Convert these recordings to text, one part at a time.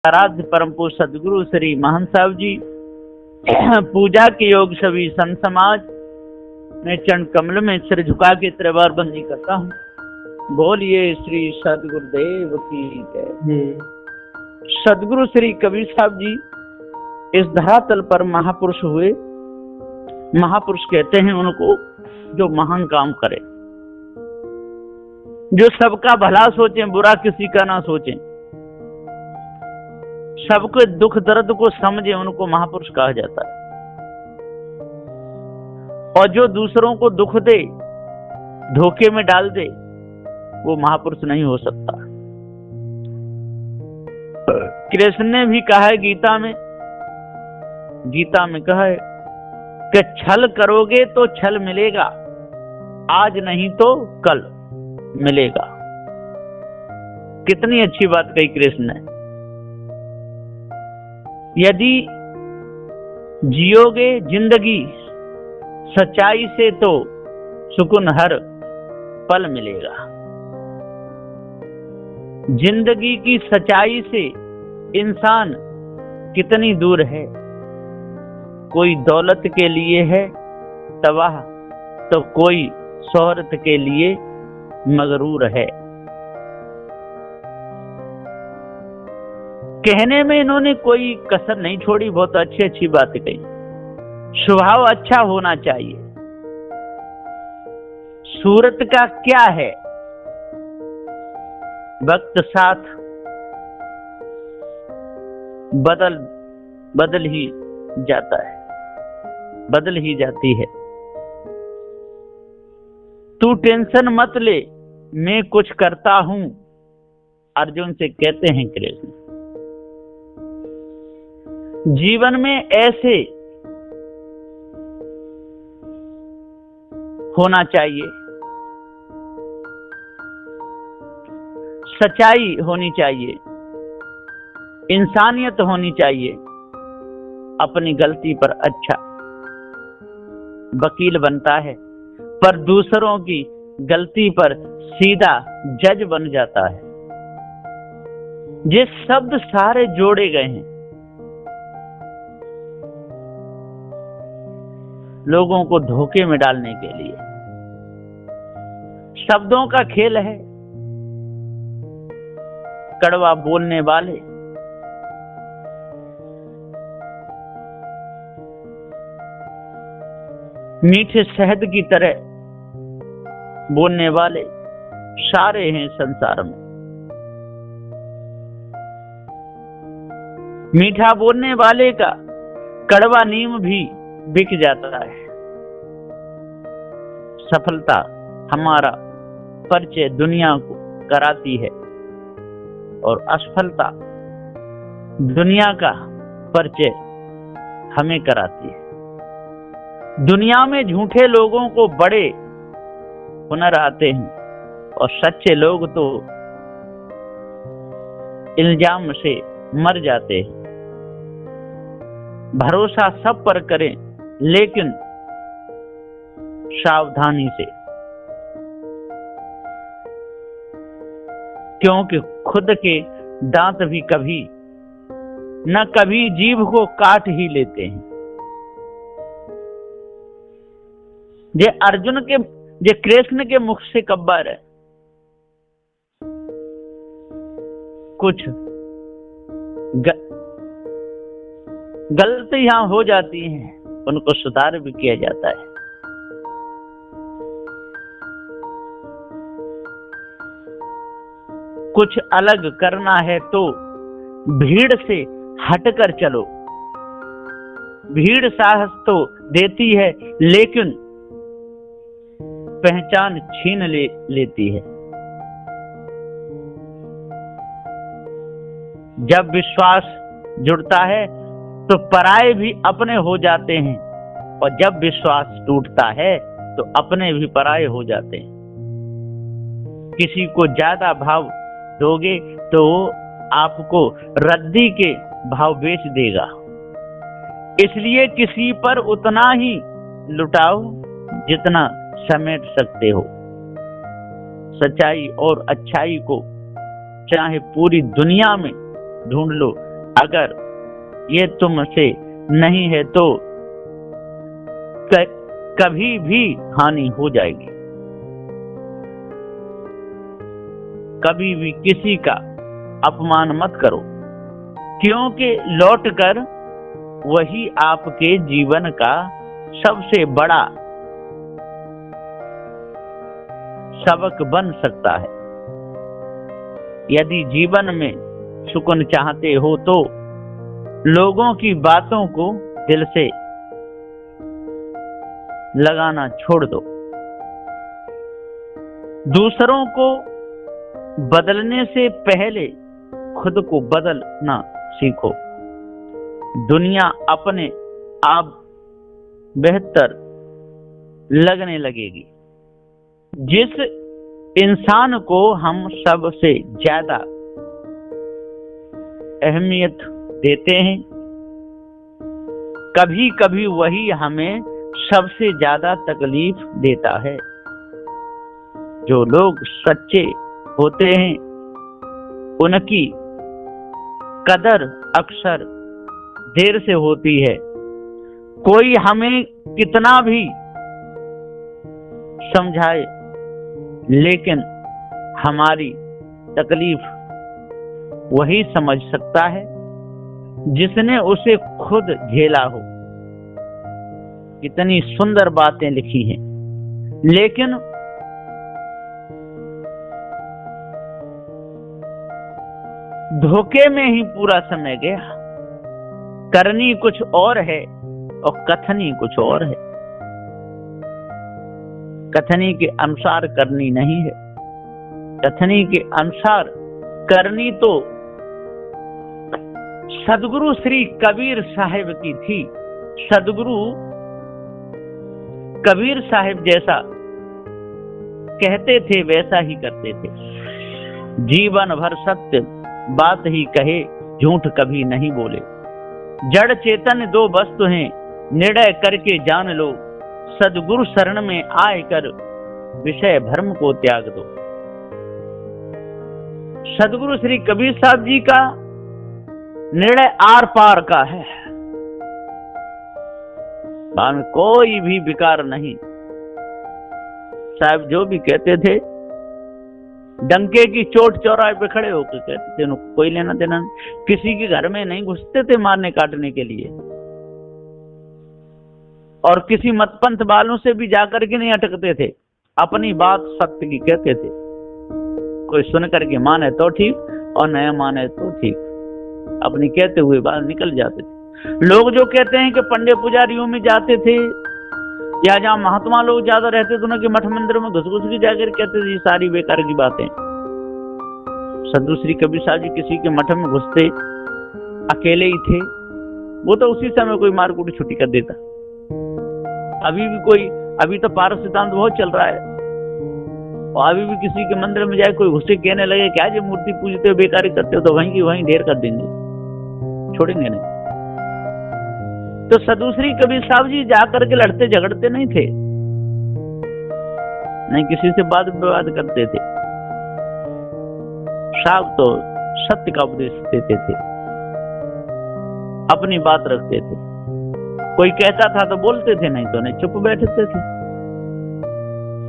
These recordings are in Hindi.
आराध्य परम पूज्य सदगुरु श्री महंत साहब जी, पूजा के योग सभी संत समाज में चरण कमल में सिर झुका के त्रिवार बंदी करता हूँ। बोलिए श्री सदगुरुदेव की जय। सदगुरु श्री कबीर साहब जी इस धरातल पर महापुरुष हुए। महापुरुष कहते हैं उनको जो महान काम करे, जो सबका भला सोचें, बुरा किसी का ना सोचें, सबके दुख दर्द को समझे, उनको महापुरुष कहा जाता है। और जो दूसरों को दुख दे, धोखे में डाल दे, वो महापुरुष नहीं हो सकता। कृष्ण ने भी कहा है गीता में कहा है कि छल करोगे तो छल मिलेगा, आज नहीं तो कल मिलेगा। कितनी अच्छी बात कही कृष्ण ने। यदि जियोगे जिंदगी सच्चाई से तो सुकून हर पल मिलेगा। जिंदगी की सच्चाई से इंसान कितनी दूर है। कोई दौलत के लिए है तबाह, तो कोई शोहरत के लिए मगरूर है। कहने में इन्होंने कोई कसर नहीं छोड़ी, बहुत अच्छी अच्छी बातें कही। स्वभाव अच्छा होना चाहिए। सूरत का क्या है, वक्त साथ बदल ही जाता है, बदल ही जाती है। तू टेंशन मत ले, मैं कुछ करता हूं, अर्जुन से कहते हैं कृष्ण। जीवन में ऐसे होना चाहिए, सच्चाई होनी चाहिए, इंसानियत होनी चाहिए। अपनी गलती पर अच्छा वकील बनता है, पर दूसरों की गलती पर सीधा जज बन जाता है। ये शब्द सारे जोड़े गए हैं लोगों को धोखे में डालने के लिए। शब्दों का खेल है। कड़वा बोलने वाले मीठे शहद की तरह बोलने वाले सारे हैं संसार में। मीठा बोलने वाले का कड़वा नीम भी बिक जाता है। सफलता हमारा परिचय दुनिया को कराती है और असफलता दुनिया का परिचय हमें कराती है। दुनिया में झूठे लोगों को बड़े हुनर आते हैं और सच्चे लोग तो इल्जाम से मर जाते हैं। भरोसा सब पर करें, लेकिन सावधानी से, क्योंकि खुद के दांत भी कभी न कभी जीभ को काट ही लेते हैं। ये कृष्ण के मुख से कब्बर है। कुछ गलतियां हो जाती हैं, उनको सुधार भी किया जाता है। कुछ अलग करना है तो भीड़ से हटकर चलो। भीड़ साहस तो देती है, लेकिन पहचान छीन लेती है। जब विश्वास जुड़ता है तो पराये भी अपने हो जाते हैं, और जब विश्वास टूटता है तो अपने भी पराये हो जाते हैं। किसी को ज्यादा भाव दोगे तो आपको रद्दी के भाव बेच देगा। इसलिए किसी पर उतना ही लुटाओ जितना समेट सकते हो। सच्चाई और अच्छाई को चाहे पूरी दुनिया में ढूंढ लो, अगर ये तुमसे नहीं है तो कभी भी हानि हो जाएगी। कभी भी किसी का अपमान मत करो, क्योंकि लौटकर वही आपके जीवन का सबसे बड़ा सबक बन सकता है। यदि जीवन में सुकून चाहते हो तो लोगों की बातों को दिल से लगाना छोड़ दो। दूसरों को बदलने से पहले खुद को बदलना सीखो। दुनिया अपने आप बेहतर लगने लगेगी। जिस इंसान को हम सबसे ज्यादा अहमियत देते हैं, कभी कभी वही हमें सबसे ज्यादा तकलीफ देता है। जो लोग सच्चे होते हैं उनकी कदर अक्सर देर से होती है। कोई हमें कितना भी समझाए, लेकिन हमारी तकलीफ वही समझ सकता है जिसने उसे खुद झेला हो। इतनी सुंदर बातें लिखी हैं, लेकिन धोखे में ही पूरा समय गया। करनी कुछ और है और कथनी कुछ और है। कथनी के अनुसार करनी नहीं है, कथनी के अनुसार करनी तो सदगुरु श्री कबीर साहिब की थी। सदगुरु कबीर साहिब जैसा कहते थे वैसा ही करते थे। जीवन भर सत्य बात ही कहे, झूठ कभी नहीं बोले। जड़ चेतन दो वस्तु हैं, निर्णय करके जान लो। सदगुरु शरण में आए कर विषय भ्रम को त्याग दो। सदगुरु श्री कबीर साहब जी का निर्णय आर पार का है। में कोई भी विकार नहीं। साहब जो भी कहते थे, डंके की चोट चौराहे पे खड़े होकर कहते थे, कोई लेना देना। किसी के घर में नहीं घुसते थे मारने काटने के लिए, और किसी मतपंथ वालों से भी जाकर के नहीं अटकते थे। अपनी बात सत्य की कहते थे। कोई सुन करके माने तो ठीक, और नया माने तो ठीक। अपनी कहते हुए बात निकल जाते थे। लोग जो कहते हैं कि पंडे पुजारियों में जाते थे, या जहाँ महात्मा लोग ज्यादा रहते थे उनके मठ मंदिर में घुस घुस के जाकर कहते थे, ये सारी बेकार की बातें। सदगुरु श्री कबीर साहब जी किसी के मठ में घुसते, अकेले ही थे, वो तो उसी समय कोई मारकूट छुट्टी कर देता। अभी तो पारस सिद्धांत बहुत चल रहा है, और अभी भी किसी के मंदिर में जाए कोई घुसे कहने लगे क्या जो मूर्ति पूजते हो बेकारी करते हो, तो वहीं की वहीं ढेर कर देंगे, छोड़ेंगे नहीं। तो सदगुरु श्री कबीर साहब जी जाकर के लड़ते झगड़ते नहीं थे, नहीं किसी से वाद विवाद करते थे। साहब तो सत्य का उपदेश देते थे, अपनी बात रखते थे। कोई कहता था तो बोलते थे, नहीं तो नहीं चुप बैठते थे।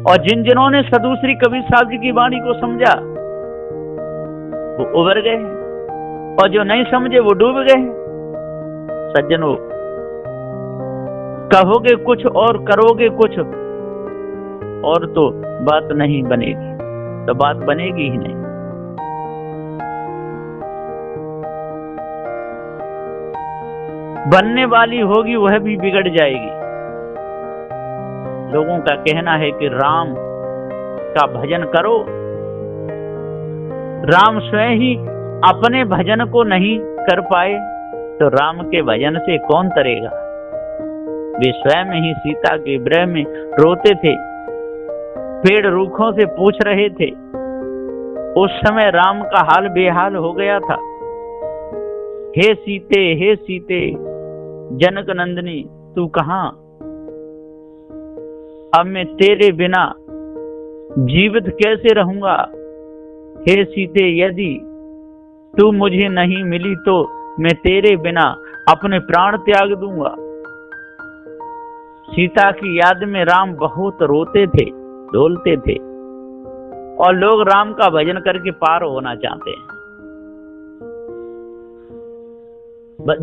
और जिन्होंने सदगुरु श्री कबीर साहब जी की वाणी को समझा वो उबर गए, और जो नहीं समझे वो डूब गए। सज्जनों, कहोगे कुछ और करोगे कुछ और तो बात नहीं बनेगी, तो बात बनेगी ही नहीं। बनने वाली होगी वह भी बिगड़ जाएगी। लोगों का कहना है कि राम का भजन करो। राम स्वयं ही अपने भजन को नहीं कर पाए तो राम के भजन से कौन तरेगा। वे स्वयं ही सीता के विरह में रोते थे, पेड़ रूखों से पूछ रहे थे। उस समय राम का हाल बेहाल हो गया था। हे सीते जनक नंदिनी तू कहां, अब मैं तेरे बिना जीवित कैसे रहूंगा। हे सीते यदि तू मुझे नहीं मिली तो मैं तेरे बिना अपने प्राण त्याग दूंगा। सीता की याद में राम बहुत रोते थे, डोलते थे, और लोग राम का भजन करके पार होना चाहते हैं।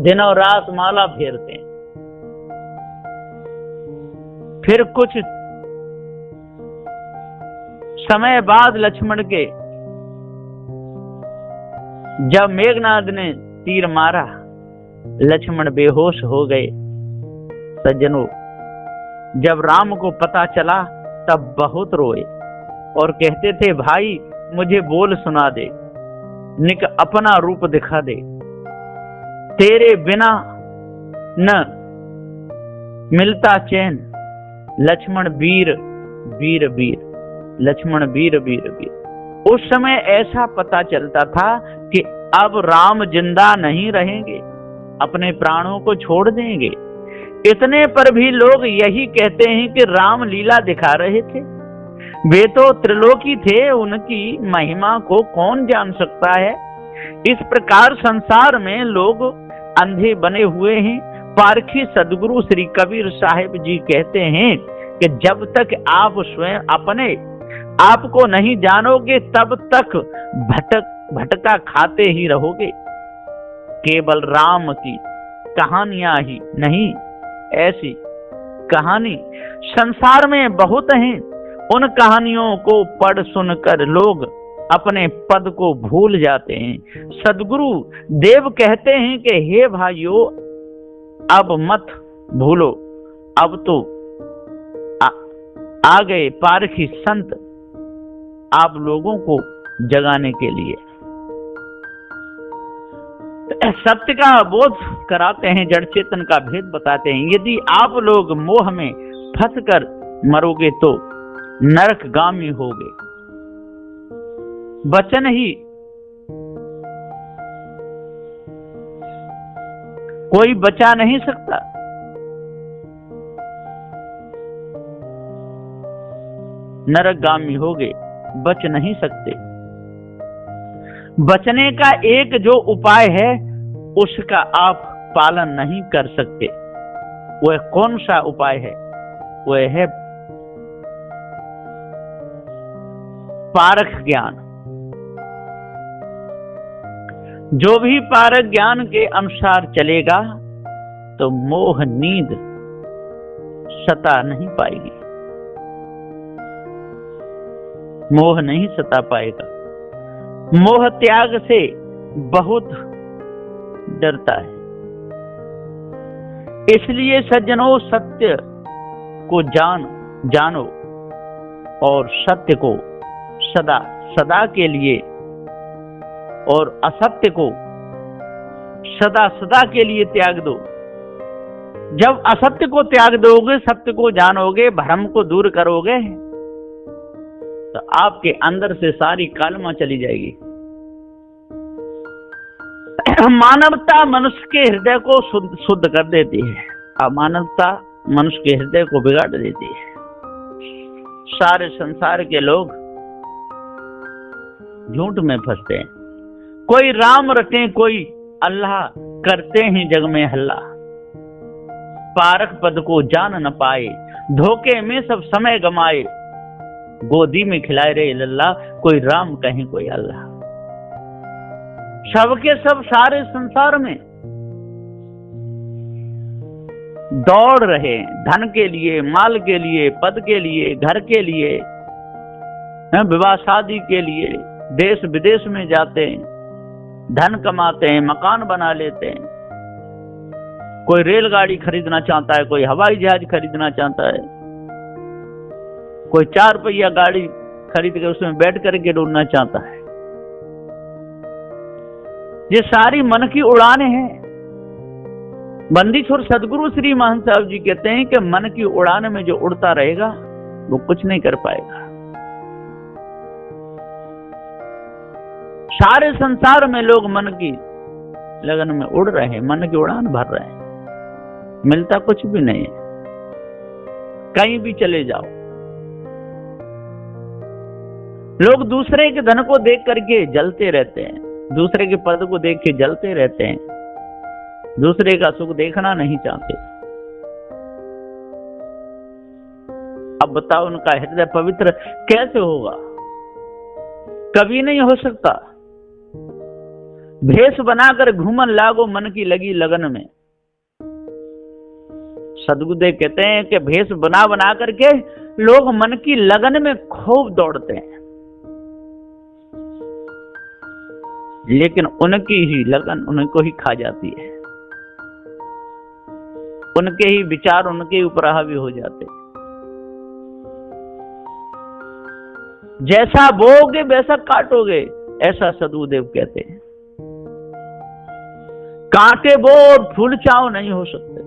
दिनों रात माला फेरते हैं। फिर कुछ समय बाद लक्ष्मण के जब मेघनाद ने तीर मारा, लक्ष्मण बेहोश हो गए। सज्जनों, जब राम को पता चला तब बहुत रोए और कहते थे, भाई मुझे बोल सुना दे, निक अपना रूप दिखा दे, तेरे बिना न मिलता चैन। लक्ष्मण वीर वीर वीर, लक्ष्मण वीर वीर वीर। उस समय ऐसा पता चलता था कि अब राम जिंदा नहीं रहेंगे, अपने प्राणों को छोड़ देंगे। इतने पर भी लोग यही कहते हैं कि राम लीला दिखा रहे थे, वे तो त्रिलोकी थे, उनकी महिमा को कौन जान सकता है। इस प्रकार संसार में लोग अंधे बने हुए हैं। पारखी सदगुरु श्री कबीर साहिब जी कहते हैं कि जब तक आप स्वयं अपने आप को नहीं जानोगे तब तक भटका खाते ही रहोगे। केवल राम की कहानियां ही नहीं, ऐसी कहानी संसार में बहुत हैं। उन कहानियों को पढ़ सुनकर लोग अपने पद को भूल जाते हैं। सदगुरु देव कहते हैं कि हे भाइयों, अब मत भूलो, अब तो आ गए पारखी संत आप लोगों को जगाने के लिए। सत्य का बोध कराते हैं, जड़ चेतन का भेद बताते हैं। यदि आप लोग मोह में फंसकर मरोगे तो नरकगामी होगे। वचन ही कोई बचा नहीं सकता। नरकगामी होगे, बच नहीं सकते। बचने का एक जो उपाय है उसका आप पालन नहीं कर सकते। वह कौन सा उपाय है? वह है पारख ज्ञान। जो भी पारख ज्ञान के अनुसार चलेगा तो मोह नींद सता नहीं पाएगी, मोह नहीं सता पाएगा। मोह त्याग से बहुत डरता है। इसलिए सज्जनों, सत्य को जानो और सत्य को सदा सदा के लिए और असत्य को सदा सदा के लिए त्याग दो। जब असत्य को त्याग दोगे, सत्य को जानोगे, भ्रम को दूर करोगे, तो आपके अंदर से सारी कालमा चली जाएगी। मानवता मनुष्य के हृदय को शुद्ध कर देती है, अमानवता मनुष्य के हृदय को बिगाड़ देती है। सारे संसार के लोग झूठ में फंसते हैं। कोई राम रटे, कोई अल्लाह, करते हैं जग में हल्ला। पारख पद को जान न पाए, धोखे में सब समय गमाए। गोदी में खिलाए रे लल्ला, कोई राम कहीं कोई अल्लाह। सबके सब सारे संसार में दौड़ रहे, धन के लिए, माल के लिए, पद के लिए, घर के लिए, विवाह शादी के लिए देश विदेश में जाते हैं, धन कमाते हैं, मकान बना लेते हैं। कोई रेलगाड़ी खरीदना चाहता है, कोई हवाई जहाज खरीदना चाहता है, कोई 4 पहिया गाड़ी खरीद कर उसमें बैठ करके डोलना चाहता है। ये सारी मन की उड़ानें हैं। बंदी छोड़ सदगुरु श्री महंत साहब जी कहते हैं कि मन की उड़ान में जो उड़ता रहेगा वो कुछ नहीं कर पाएगा। सारे संसार में लोग मन की लगन में उड़ रहे हैं, मन की उड़ान भर रहे हैं, मिलता कुछ भी नहीं है। कहीं भी चले जाओ, लोग दूसरे के धन को देख करके जलते रहते हैं, दूसरे के पद को देख के जलते रहते हैं। दूसरे का सुख देखना नहीं चाहते। अब बताओ उनका हृदय पवित्र कैसे होगा? कभी नहीं हो सकता। भेष बनाकर घूमन लागो मन की लगी लगन में। सद्गुरुदेव कहते हैं कि भेष बना बना करके लोग मन की लगन में खूब दौड़ते हैं, लेकिन उनकी ही लगन उनको ही खा जाती है। उनके ही विचार उनके ऊपर हावी हो जाते हैं। जैसा बोओगे वैसा काटोगे, ऐसा सद्गुरुदेव कहते हैं। कांटे बो फूल चाओ नहीं हो सकते,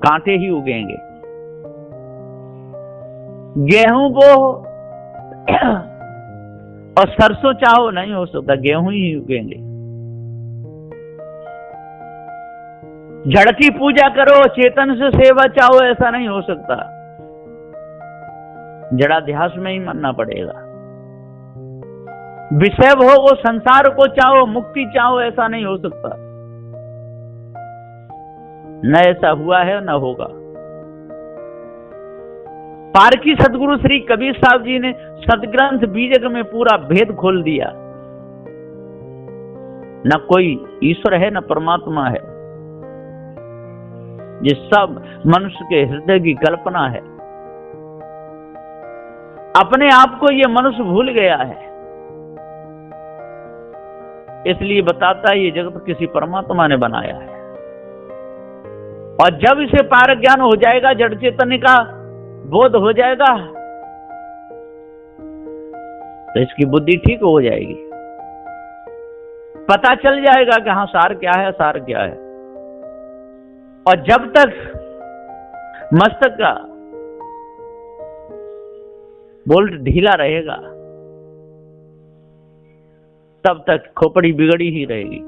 कांटे ही उगेंगे। गेहूं बो और सरसों चाहो नहीं हो सकता, गेहूं ही उगेंगे। जड़ की पूजा करो चेतन से सेवा चाहो, ऐसा नहीं हो सकता। जड़ाध्यास में ही मानना पड़ेगा। विषय भोगो संसार को चाहो, मुक्ति चाहो, ऐसा नहीं हो सकता। न ऐसा हुआ है न होगा। पारखी सदगुरु श्री कबीर साहब जी ने सदग्रंथ बीजक में पूरा भेद खोल दिया। न कोई ईश्वर है न परमात्मा है, ये सब मनुष्य के हृदय की कल्पना है। अपने आप को ये मनुष्य भूल गया है, इसलिए बताता है ये जगत किसी परमात्मा ने बनाया है। और जब इसे पार ज्ञान हो जाएगा, जड़ चेतन का बोध हो जाएगा, तो इसकी बुद्धि ठीक हो जाएगी। पता चल जाएगा कि हाँ सार क्या है, सार क्या है। और जब तक मस्तक का बोल्ट ढीला रहेगा, तब तक खोपड़ी बिगड़ी ही रहेगी।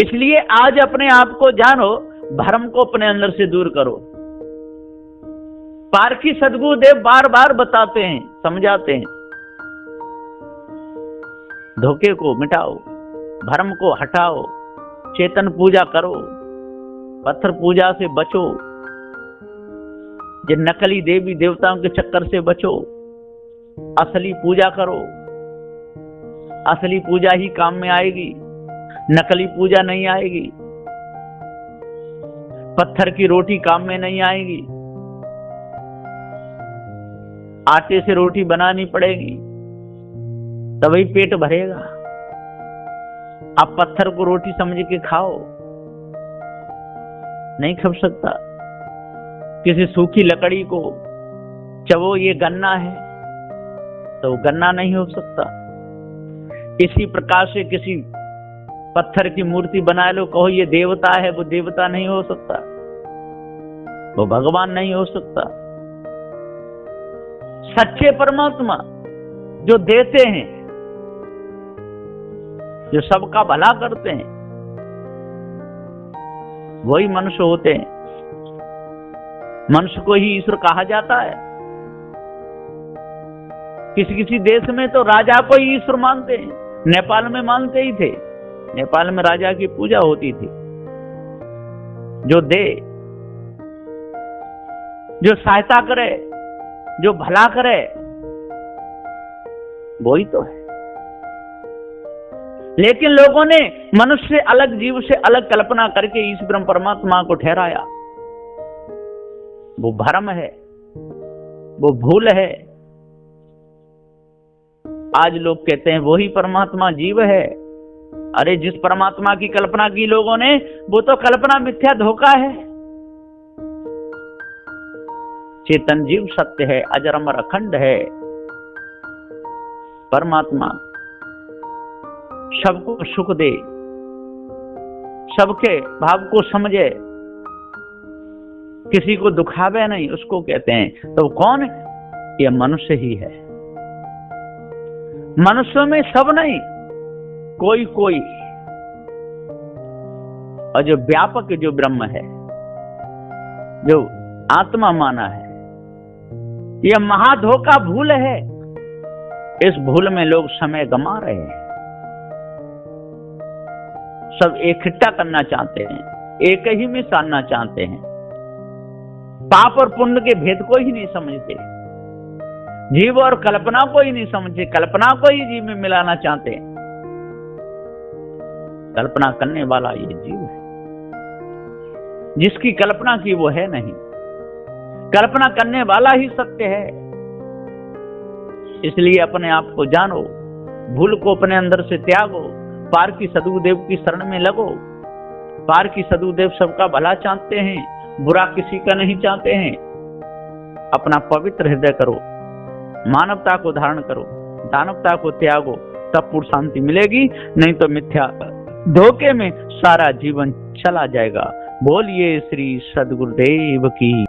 इसलिए आज अपने आप को जानो, भ्रम को अपने अंदर से दूर करो। पारखी सद्गुरुदेव बार बार बताते हैं, समझाते हैं, धोखे को मिटाओ, भ्रम को हटाओ, चेतन पूजा करो, पत्थर पूजा से बचो, जिन नकली देवी देवताओं के चक्कर से बचो, असली पूजा करो। असली पूजा ही काम में आएगी, नकली पूजा नहीं आएगी। पत्थर की रोटी काम में नहीं आएगी, आटे से रोटी बनानी पड़ेगी, तभी पेट भरेगा। आप पत्थर को रोटी समझ के खाओ, नहीं खा सकता। किसी सूखी लकड़ी को चबो, ये गन्ना है, तो वो गन्ना नहीं हो सकता। इसी प्रकार से किसी पत्थर की मूर्ति बना लो, कहो ये देवता है, वो देवता नहीं हो सकता, वो भगवान नहीं हो सकता। सच्चे परमात्मा जो देते हैं, जो सबका भला करते हैं, वही मनुष्य होते हैं। मनुष्य को ही ईश्वर कहा जाता है। किसी किसी देश में तो राजा को ही ईश्वर मानते हैं। नेपाल में मानते ही थे। नेपाल में राजा की पूजा होती थी। जो दे, जो सहायता करे, जो भला करे, वही तो है। लेकिन लोगों ने मनुष्य से अलग, जीव से अलग कल्पना करके इस ब्रह्म परमात्मा को ठहराया। वो भ्रम है, वो भूल है। आज लोग कहते हैं वही परमात्मा जीव है। अरे जिस परमात्मा की कल्पना की लोगों ने, वो तो कल्पना मिथ्या, धोखा है। चेतन जीव सत्य है, अजर अमर अखंड है। परमात्मा सबको सुख दे, सबके भाव को समझे, किसी को दुखावे नहीं, उसको कहते हैं। तो कौन है? यह मनुष्य ही है। मनुष्यों में सब नहीं, कोई कोई। और जो व्यापक, जो ब्रह्म है, जो आत्मा माना है, यह महाधोखा भूल है। इस भूल में लोग समय गंवा रहे हैं। सब इकट्ठा करना चाहते हैं, एक ही में साधना चाहते हैं। पाप और पुण्य के भेद को ही नहीं समझते, जीव और कल्पना को ही नहीं समझते, कल्पना को ही जीव में मिलाना चाहते हैं। कल्पना करने वाला ये जीव है, जिसकी कल्पना की वो है नहीं। कल्पना करने वाला ही सत्य है। इसलिए अपने आप को जानो, भूल को अपने अंदर से त्यागो, पार की सदगुरुदेव की शरण में लगो। पार की सदगुरुदेव सबका भला चाहते हैं, बुरा किसी का नहीं चाहते हैं। अपना पवित्र हृदय करो, मानवता को धारण करो, दानवता को त्यागो, तब पूर्ण शांति मिलेगी। नहीं तो मिथ्या धोखे में सारा जीवन चला जाएगा। बोलिए श्री सदगुरुदेव की।